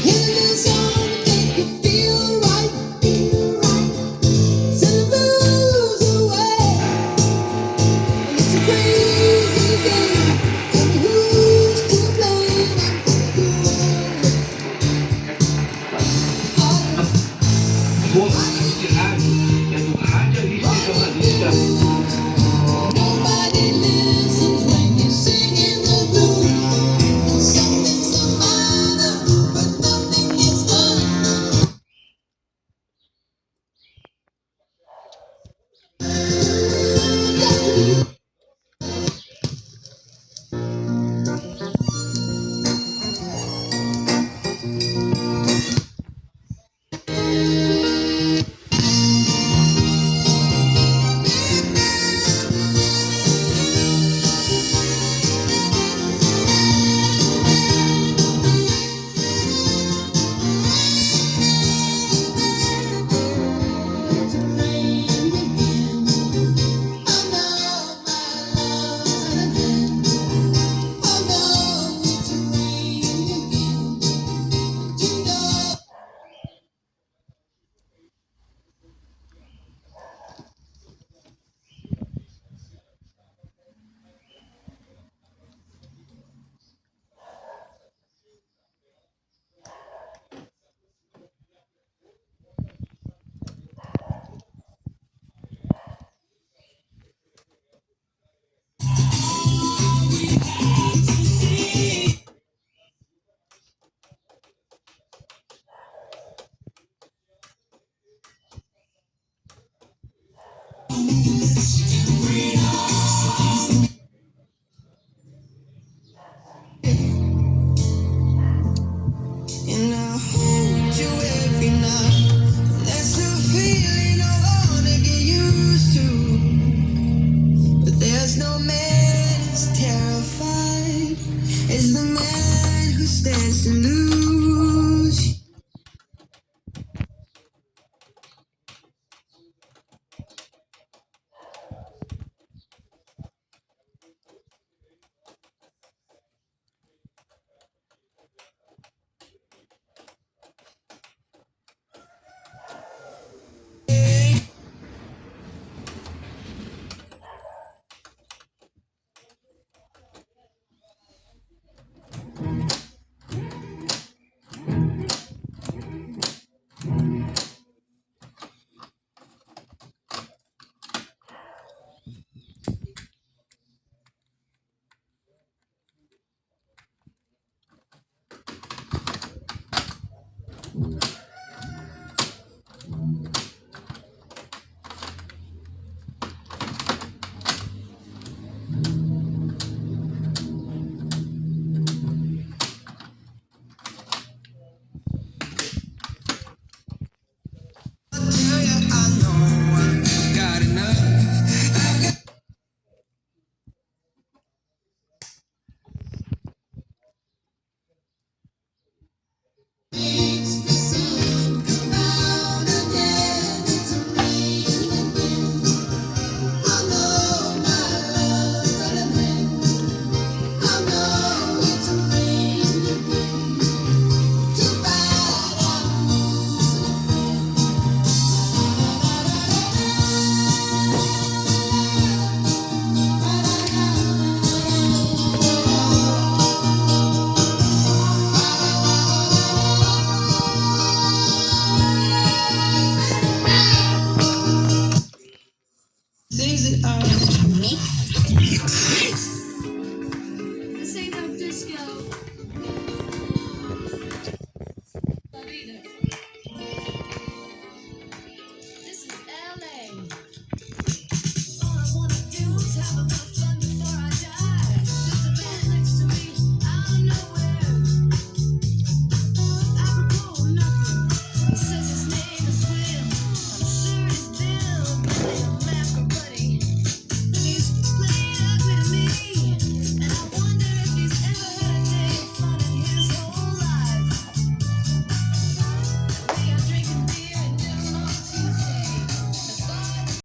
Hear the little song, make you feel right. Send the blues away. It's a crazy game. Tell me who's to blame. Włoski rádio é do radialista e jornalista. Nobody listens when you're singing the blues. Something's the matter, but nothing gets done. It's raining again. I know my love again. I know it's raining again. You know. And I hold you every night. That's a feeling I wanna get used to. But there's no man as terrified as the man who stands to lose.